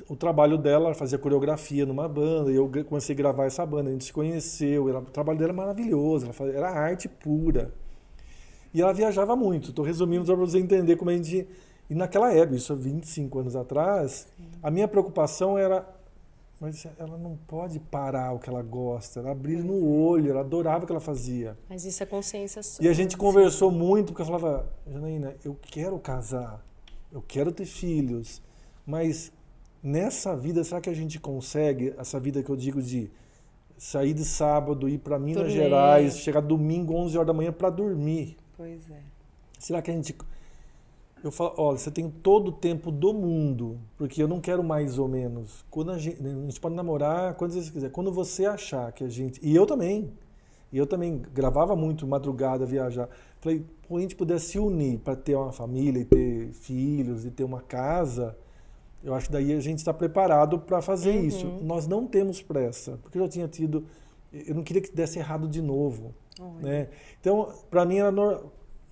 o trabalho dela, ela fazia coreografia numa banda, e eu comecei a gravar essa banda, a gente se conheceu, o trabalho dela é maravilhoso, era arte pura. E ela viajava muito, estou resumindo só para você entender como a gente... E naquela época, isso há 25 anos atrás, a minha preocupação era, mas ela não pode parar o que ela gosta, ela brilha no olho, ela adorava o que ela fazia. Mas isso é consciência sua. E a gente conversou muito, porque eu falava, Janaína, eu quero casar, eu quero ter filhos, mas nessa vida, será que a gente consegue, essa vida que eu digo de sair de sábado, ir para Minas Gerais, chegar domingo, 11 horas da manhã para dormir? Pois é. Será que a gente... Eu falo, olha, você tem todo o tempo do mundo, porque eu não quero mais ou menos. Quando a gente pode namorar quantas vezes quiser. Quando você achar que a gente... E eu também gravava muito, madrugada, viajar. Falei, se a gente pudesse se unir para ter uma família e ter filhos e ter uma casa, eu acho que daí a gente está preparado para fazer isso. Nós não temos pressa, porque eu já tinha tido... Eu não queria que desse errado de novo. Né? Então, para mim,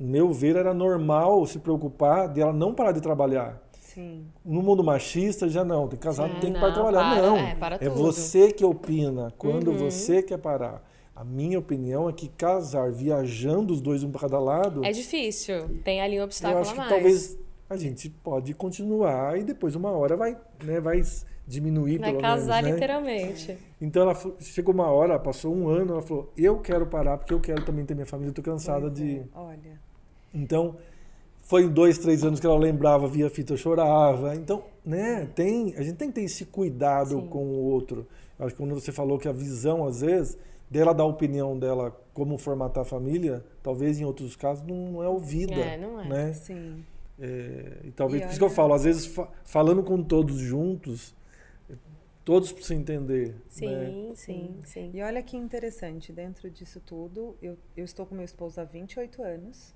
meu ver, era normal se preocupar de ela não parar de trabalhar. Sim. No mundo machista, já não. Tem casado, tem que parar de trabalhar. Para É você que opina quando você quer parar. A minha opinião é que casar viajando os dois um para cada lado... É difícil. Tem ali um obstáculo eu acho a que mais. talvez a gente pode continuar e depois uma hora vai diminuir, vai pelo casar menos, né? literalmente. Então ela chegou uma hora, passou um ano, ela falou, eu quero parar porque eu quero também ter minha família, eu tô cansada de... Olha... Então, foi 2, 3 anos que ela lembrava, via fita, chorava. Então, né, a gente tem que ter esse cuidado com o outro. Eu acho que quando você falou que a visão, às vezes, dela dar a opinião dela como formatar a família, talvez em outros casos não é ouvida. Não é. Né? Sim. E talvez, por isso que eu falo, às vezes, falando com todos juntos, todos precisam entender. Sim, né? sim. E olha que interessante, dentro disso tudo, eu estou com meu esposo há 28 anos,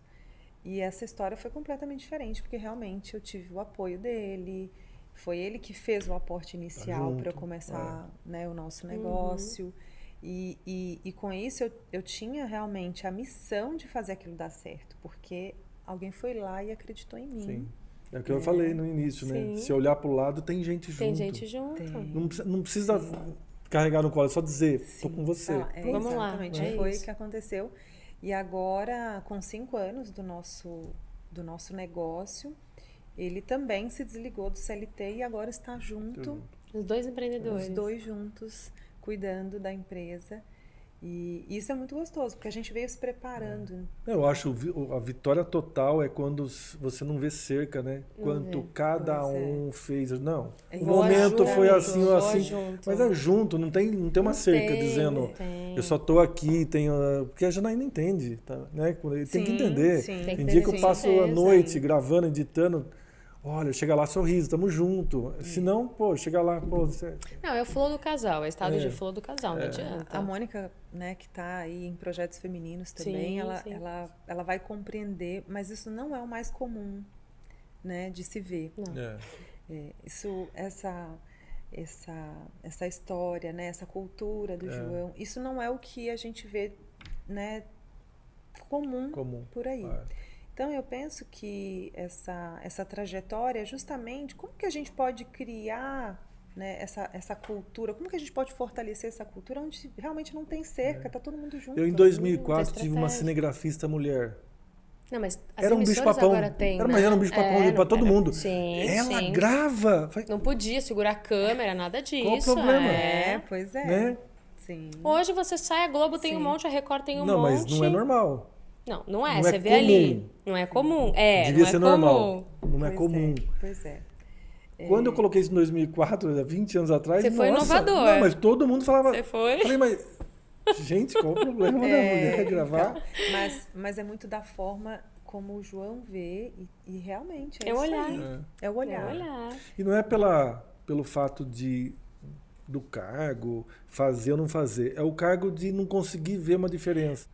e essa história foi completamente diferente, porque realmente eu tive o apoio dele, foi ele que fez o aporte inicial para eu começar né, o nosso negócio. E com isso eu tinha realmente a missão de fazer aquilo dar certo, porque alguém foi lá e acreditou em mim. Sim. É o que eu falei no início, né? Se olhar para o lado, tem gente junto. Tem gente junto. Não precisa carregar no colo, é só dizer, tô com você. Vamos lá. Exatamente, foi o que aconteceu. E agora, com 5 anos do nosso negócio, ele também se desligou do CLT e agora está junto. Os dois empreendedores. Os dois juntos, cuidando da empresa. E isso é muito gostoso, porque a gente veio se preparando. Eu acho a vitória total é quando você não vê cerca, né? Quanto cada um fez. Não, o momento foi assim ou assim. Mas é junto, não tem uma cerca dizendo eu só tô aqui, porque a Janaína entende, tá? Né? Tem que entender. Tem dia que eu passo a noite gravando, editando. Olha, chega lá, sorriso, tamo junto. Se não, chega lá, você... Não, é o flow do casal, é o estado de flow do casal, não adianta. A Mônica, né, que tá aí em projetos femininos também, ela vai compreender, mas isso não é o mais comum, né, de se ver. Essa história, né, essa cultura do João, isso não é o que a gente vê, né, comum por aí. Então, eu penso que essa trajetória é justamente como que a gente pode criar, né, essa cultura, como que a gente pode fortalecer essa cultura onde realmente não tem cerca, tá todo mundo junto. Eu, em 2004, tive uma cinegrafista mulher. Não, mas as era um bicho-papão. Agora tem, era um bicho-papão para todo mundo. Sim, ela grava. Não podia segurar a câmera, nada disso. Qual o problema? Pois é. Né? Sim. Hoje você sai, a Globo tem um monte, a Record tem um monte. Não, mas não é normal. Não é. Você vê ali. Não é comum. Devia ser normal. Não é comum. Pois é. Quando eu coloquei isso em 2004, 20 anos atrás... Você foi inovador. Não, mas todo mundo falava... Você foi? Falei, mas... Gente, qual o problema da mulher gravar? Então, mas é muito da forma como o João vê e realmente é o isso olhar. aí. É o olhar. É o olhar. E não é pelo fato do cargo, fazer ou não fazer. É o cargo de não conseguir ver uma diferença.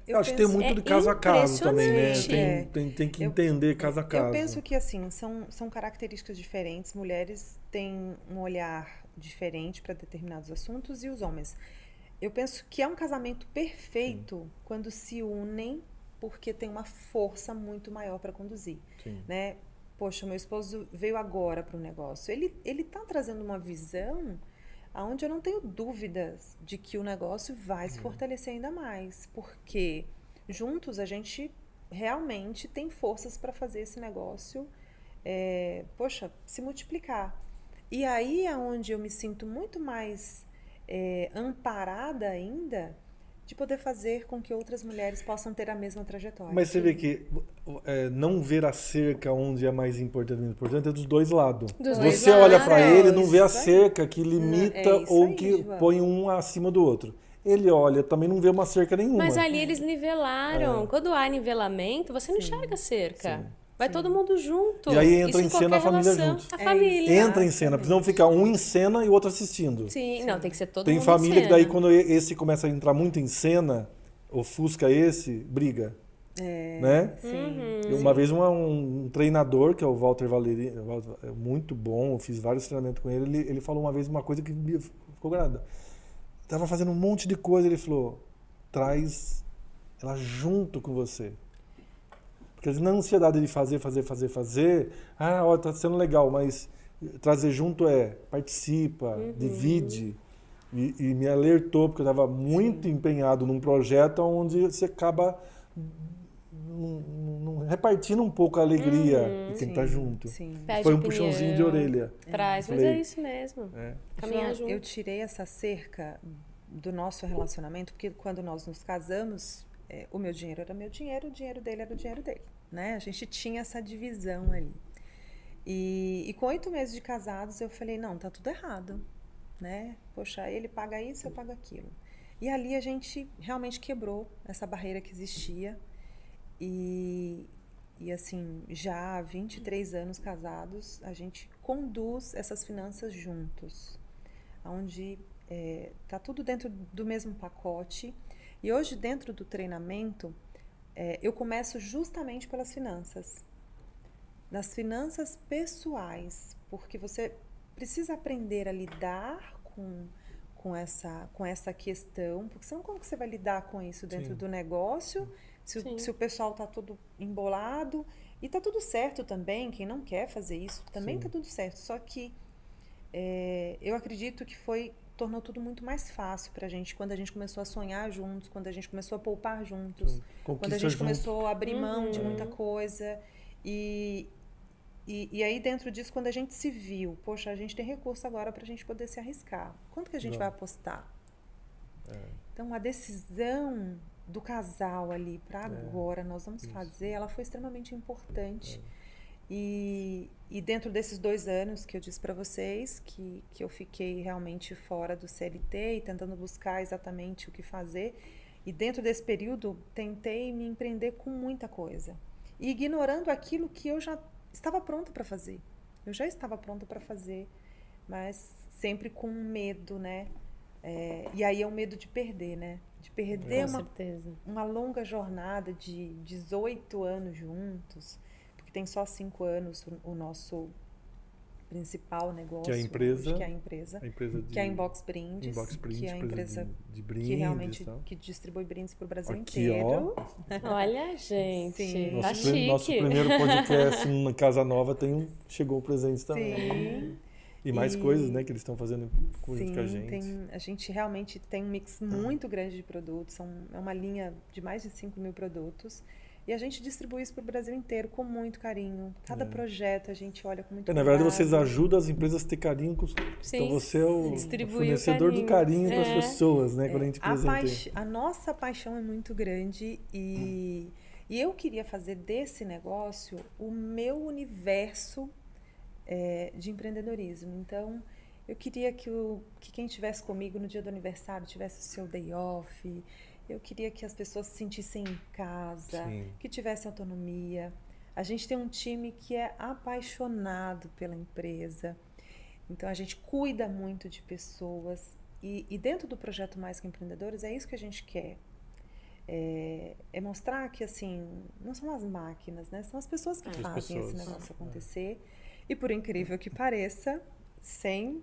Eu acho que tem muito de caso a caso também, né? Tem que entender caso a caso. Eu penso que, assim, são características diferentes. Mulheres têm um olhar diferente para determinados assuntos e os homens. Eu penso que é um casamento perfeito quando se unem porque tem uma força muito maior para conduzir, né? Poxa, meu esposo veio agora para o negócio. Ele tá trazendo uma visão onde eu não tenho dúvidas de que o negócio vai se fortalecer ainda mais, porque juntos a gente realmente tem forças para fazer esse negócio, se multiplicar. E aí é onde eu me sinto muito mais amparada ainda de poder fazer com que outras mulheres possam ter a mesma trajetória. Mas você vê que não ver a cerca onde é mais importante é dos dois lados. Você olha para ele e não vê a cerca que limita ou que põe um acima do outro. Ele olha, também não vê uma cerca nenhuma. Mas ali eles nivelaram. Quando há nivelamento, você não enxerga a cerca. Vai todo mundo junto. E aí entra em cena a família junto. A família. Entra em cena. Porque não fica um em cena e o outro assistindo. Sim, não, tem que ser todo tem mundo família em cena. que daí quando esse começa a entrar muito em cena, ofusca esse, briga. Né? Sim. Uma vez um treinador, que é o Walter Valeri, muito bom, eu fiz vários treinamentos com ele, ele falou uma vez uma coisa que me ficou grada. Tava fazendo um monte de coisa, ele falou, traz ela junto com você. Porque na ansiedade de fazer, tá sendo legal, mas trazer junto participa, divide. E me alertou, porque eu estava muito empenhado num projeto onde você acaba repartindo um pouco a alegria de quem está junto. Sim. Foi um puxãozinho de orelha. Traz, mas é isso mesmo. Caminhar junto. Eu tirei essa cerca do nosso relacionamento, porque quando nós nos casamos, o meu dinheiro era meu dinheiro, o dinheiro dele era o dinheiro dele. Né? A gente tinha essa divisão ali. E com 8 meses de casados, eu falei, não, tá tudo errado. Né? Poxa, ele paga isso, eu pago aquilo. E ali a gente realmente quebrou essa barreira que existia. E assim, já há 23 anos casados, a gente conduz essas finanças juntos. Onde tá tudo dentro do mesmo pacote. E hoje, dentro do treinamento, eu começo justamente pelas finanças. Das finanças pessoais. Porque você precisa aprender a lidar com essa questão. Porque senão como que você vai lidar com isso dentro do negócio? Se o pessoal está todo embolado. E está tudo certo também. Quem não quer fazer isso também está tudo certo. Só que eu acredito que tornou tudo muito mais fácil pra gente quando a gente começou a sonhar juntos, quando a gente começou a poupar juntos, quando a gente começou a abrir mão de muita coisa. E aí dentro disso, quando a gente se viu, poxa, a gente tem recurso agora pra gente poder se arriscar. Quanto que a gente vai apostar? Então a decisão do casal ali para agora nós vamos fazer, ela foi extremamente importante. E dentro desses 2 anos que eu disse para vocês, que eu fiquei realmente fora do CLT e tentando buscar exatamente o que fazer, e dentro desse período tentei me empreender com muita coisa, e ignorando aquilo que eu já estava pronta para fazer. Eu já estava pronta para fazer, mas sempre com medo, né? E aí é o medo de perder, né? De perder uma longa jornada de 18 anos juntos. Tem só 5 anos o nosso principal negócio, que é a empresa, hoje, que é a Inbox Brindes, que é a empresa de brindes, que realmente que distribui brindes para o Brasil aqui, inteiro. Olha, gente, Sim. tá chique. Nosso primeiro podcast na Casa Nova chegou o presente também. Sim. E mais coisas, né, que eles estão fazendo junto com a gente. A gente realmente tem um mix muito grande de produtos, é uma linha de mais de 5.000 produtos. E a gente distribui isso para o Brasil inteiro com muito carinho. Cada projeto a gente olha com muito carinho. Na verdade, vocês ajudam as empresas a ter carinho com os... Então você é o fornecedor do carinho com as pessoas, né? Quando a gente presenteia. A nossa paixão é muito grande e eu queria fazer desse negócio o meu universo de empreendedorismo. Então, eu queria que quem estivesse comigo no dia do aniversário tivesse o seu day off. Eu queria que as pessoas se sentissem em casa, Sim. que tivessem autonomia. A gente tem um time que é apaixonado pela empresa. Então, a gente cuida muito de pessoas. E dentro do projeto Mais Que Empreendedores, é isso que a gente quer. É mostrar que, assim, não são as máquinas, né? São as pessoas que fazem esse negócio acontecer. E, por incrível que pareça, sem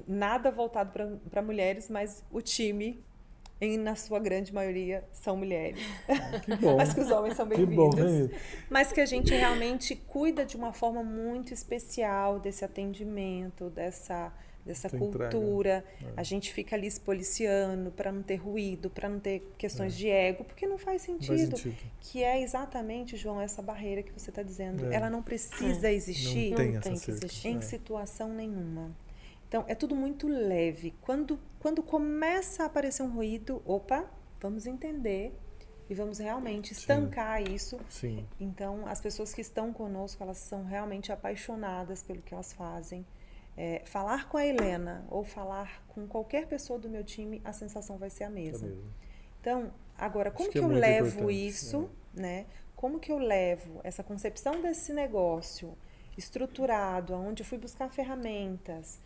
nada voltado para mulheres, mas o time, na sua grande maioria, são mulheres. Que bom. Mas que os homens são Que bom, bem-vindos. hein? Mas que a gente realmente cuida de uma forma muito especial desse atendimento, dessa cultura. A gente fica ali se policiando para não ter ruído, para não ter questões de ego, porque não faz sentido. Que é exatamente, João, essa barreira que você está dizendo. Ela não precisa existir, não tem que existir em situação nenhuma. Então, é tudo muito leve. Quando começa a aparecer um ruído, opa, vamos entender e vamos realmente estancar isso. Sim. Então, as pessoas que estão conosco, elas são realmente apaixonadas pelo que elas fazem. Falar com a Helena ou falar com qualquer pessoa do meu time, a sensação vai ser a mesma. Então, agora, como que eu levo isso, né? Como que eu levo essa concepção desse negócio estruturado, onde eu fui buscar ferramentas,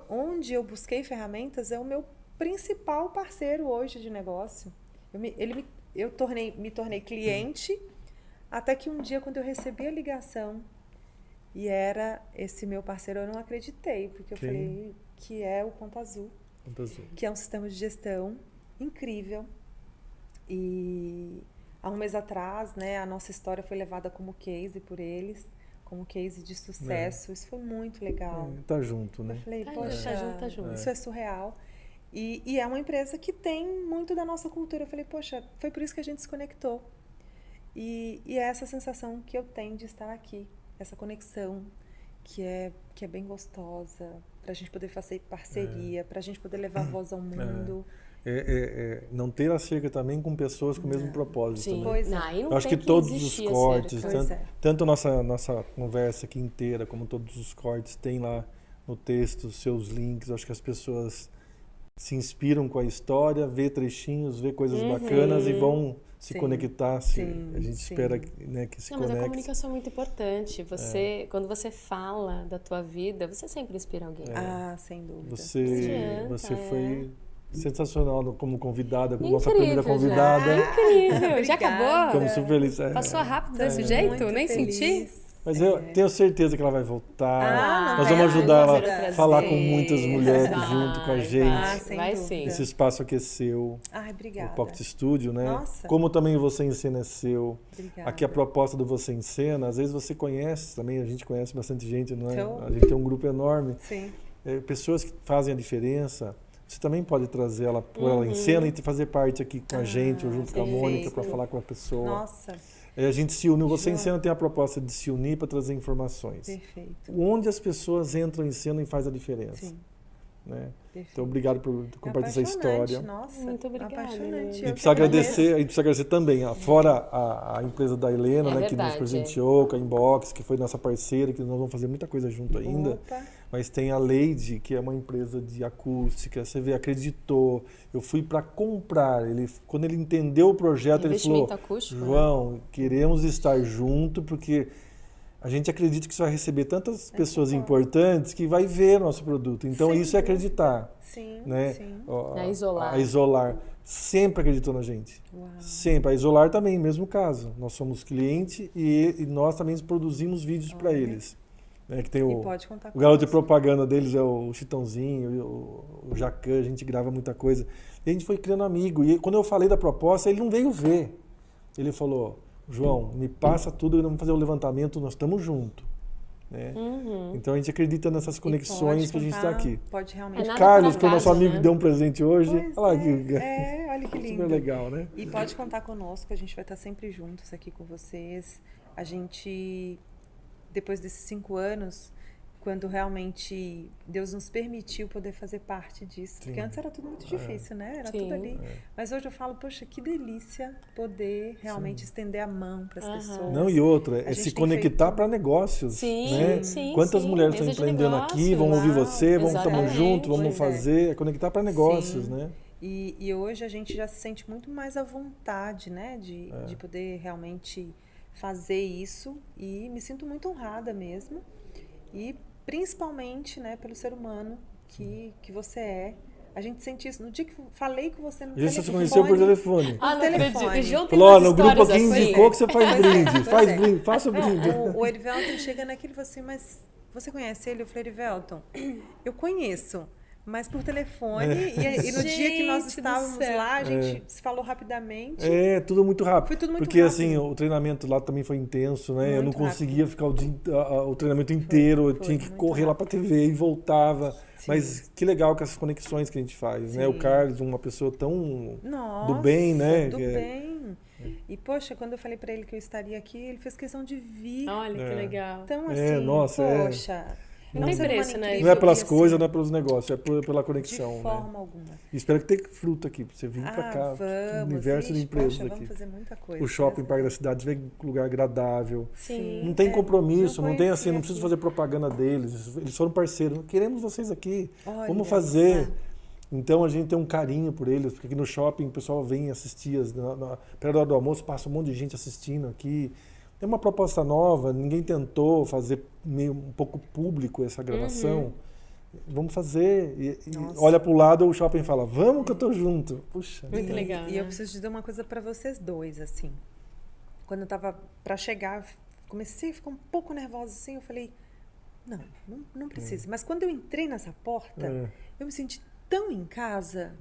onde eu busquei ferramentas é o meu principal parceiro hoje de negócio. Eu me tornei cliente, até que um dia, quando eu recebi a ligação, e era esse meu parceiro, eu não acreditei, porque eu falei que é o Ponto Azul, que é um sistema de gestão incrível. E há um mês atrás, né, a nossa história foi levada como case por eles, como case de sucesso. Isso foi muito legal. Tá junto, né? Eu falei, poxa, tá junto. isso é surreal. E é uma empresa que tem muito da nossa cultura. Eu falei, poxa, foi por isso que a gente se conectou. E é essa sensação que eu tenho de estar aqui. Essa conexão que é bem gostosa, para a gente poder fazer parceria, para a gente poder levar a voz ao mundo. Não ter a cerca também com pessoas com o mesmo propósito. Sim. Também. Não eu acho que todos os cortes, tanto a nossa conversa aqui inteira, como todos os cortes, tem lá no texto os seus links. Eu acho que as pessoas se inspiram com a história, vê trechinhos, vê coisas bacanas e vão se conectar. A gente espera né, que se conecte. Mas a comunicação é muito importante. Quando você fala da tua vida, você sempre inspira alguém. Sem dúvida. Você foi sensacional como convidada, como nossa primeira convidada. Incrível! Já acabou? Ficamos super felizes. Passou rápido desse jeito? Nem senti. Mas eu tenho certeza que ela vai voltar. Nós vamos ajudar ela a falar com muitas mulheres junto com a gente. Vai sim. Esse espaço aqui é seu. Obrigada. O Pocket Studio, né? Nossa. Como também Você em Cena é seu. Obrigada. Aqui a proposta do Você em Cena, às vezes você conhece também, a gente conhece bastante gente, não é? A gente tem um grupo enorme. Sim. Pessoas que fazem a diferença. Você também pode trazer ela, pôr ela em cena e fazer parte aqui com a gente, ou junto com a Mônica, para falar com a pessoa. Nossa. A gente se une. Você em Cena tem a proposta de se unir para trazer informações. Perfeito. Onde as pessoas entram em cena e faz a diferença. Sim. Né? Então, obrigado por compartilhar essa história. Nossa, muito obrigada. Apaixonante. E precisa agradecer também, fora a empresa da Helena, né, que nos presenteou, com a Inbox, que foi nossa parceira, que nós vamos fazer muita coisa junto ainda. Mas tem a Leide, que é uma empresa de acústica, você vê, acreditou. Eu fui para comprar. Quando ele entendeu o projeto, ele falou, acústico, João, queremos estar junto, porque a gente acredita que você vai receber tantas pessoas importantes que vai ver nosso produto. Então, isso é acreditar. Sim, né? sim. A Isolar sempre acreditou na gente. Uau. Sempre. A Isolar também, mesmo caso. Nós somos cliente e nós também produzimos vídeos para eles. Né? Que tem o garoto de propaganda deles, é o Chitãozinho, o Jacan, a gente grava muita coisa. E a gente foi criando amigo. E quando eu falei da proposta, ele não veio ver. Ele falou, João, me passa tudo, vamos fazer o levantamento, nós estamos juntos. Né? Então a gente acredita nessas conexões que a gente está aqui. Pode realmente. Carlos, que é o nosso amigo, que deu um presente hoje. Olha que lindo. Super legal, né? E pode contar conosco, a gente vai estar sempre juntos aqui com vocês. A gente, depois desses 5 anos, quando realmente Deus nos permitiu poder fazer parte disso. Sim. Porque antes era tudo muito difícil, né? Era tudo ali. Mas hoje eu falo, poxa, que delícia poder realmente estender a mão para as pessoas. Não, e outra, é se conectar para negócios. Sim, né? sim. Quantas mulheres estão empreendendo aqui, vão ouvir você, estamos juntos, vamos fazer. É conectar para negócios, né? E hoje a gente já se sente muito mais à vontade, né? De poder realmente fazer isso. E me sinto muito honrada mesmo. E principalmente, né, pelo ser humano que você é. A gente sente isso. No dia que falei com você no telefone... A gente se conheceu por telefone. Ah, no telefone. Falou, no grupo aqui indicou que você faz brinde. Faz brinde, faça o brinde. O Erivelton chega naquele e falou assim, mas você conhece ele? Eu falei, Erivelton, eu conheço. Mas por telefone, e no dia que nós estávamos lá, a gente se falou rapidamente. Tudo muito rápido. Foi tudo muito porque rápido. assim, o treinamento lá também foi intenso, né? Muito eu não conseguia ficar o treinamento inteiro, eu tinha que correr lá pra TV e voltava. Sim. Mas que legal com essas conexões que a gente faz, né? O Carlos, uma pessoa tão do bem, né? Do bem. E, poxa, quando eu falei pra ele que eu estaria aqui, ele fez questão de vir. Olha, que legal. Então, assim, poxa... Não tem preço, né? Não é pelas coisas, não é pelos negócios, é pela conexão. De forma alguma. E espero que tenha fruto aqui, pra você vir pra cá. Vamos, universo de empresas aqui. Vamos fazer muita coisa. O shopping Parque da Cidade, vem um lugar agradável. Sim. Não tem compromisso, não tem assim, não precisa fazer propaganda deles. Eles foram parceiros. Queremos vocês aqui. Olha, vamos fazer. Então a gente tem um carinho por eles, porque aqui no shopping o pessoal vem assistir, perto da hora do almoço passa um monte de gente assistindo aqui. Tem uma proposta nova, ninguém tentou fazer meio um pouco público essa gravação. Vamos fazer. E olha pro lado, o shopping fala, vamos que eu tô junto. Puxa. Muito legal. E eu preciso dizer uma coisa para vocês dois, assim. Quando eu tava para chegar, comecei a ficar um pouco nervosa assim, eu falei, não precisa. Mas quando eu entrei nessa porta, eu me senti tão em casa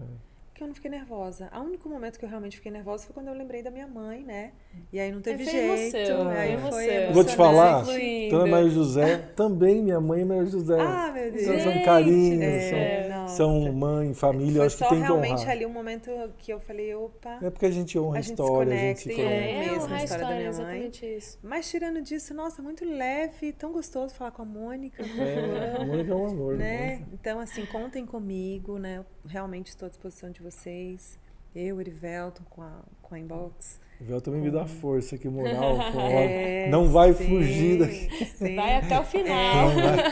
que eu não fiquei nervosa. O único momento que eu realmente fiquei nervosa foi quando eu lembrei da minha mãe, né? E aí não teve jeito. Aí foi vou te falar, Dona Maria José, também minha mãe é Maria José. Ah, meu Deus. São carinhos, são mãe, família, foi acho que tem que honrar. Foi só realmente ali um momento que eu falei, opa... É porque a gente honra a história, a gente se conecta. honra a história da minha mãe. Exatamente isso. Mas tirando disso, nossa, muito leve, tão gostoso falar com a Mônica. A Mônica é um amor. Né? Então, assim, contem comigo, né? Eu realmente estou à disposição de vocês. Eu, Erivelton, com a Inbox. O Erivelton também me dá força aqui, moral. Não vai fugir daqui. Sim. Vai até o final.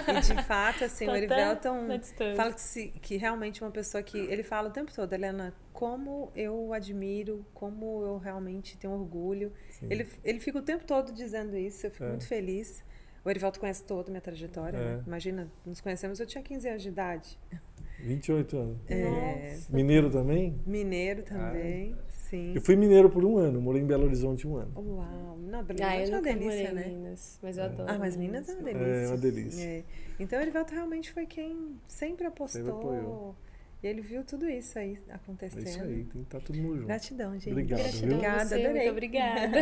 E de fato, assim, o Erivelton fala que realmente uma pessoa que... Ele fala o tempo todo, Helena, como eu admiro, como eu realmente tenho orgulho. Ele fica o tempo todo dizendo isso, eu fico muito feliz. O Erivelton conhece toda a minha trajetória. Né? Imagina, nos conhecemos, eu tinha 15 anos de idade. 28 anos. Mineiro também? Mineiro também, sim. Eu fui mineiro por um ano, morei em Belo Horizonte um ano. Uau! Não, Belo Horizonte é uma delícia, né? Minas, mas eu adoro. Mas Minas é uma delícia. É uma delícia. Então, o Erivelton realmente foi quem sempre apostou. Sempre apoiou. E ele viu tudo isso aí acontecendo. É isso aí, tem que estar todo mundo junto. Gratidão, gente. Obrigado, Gratidão viu? a você, Adorei. muito obrigada.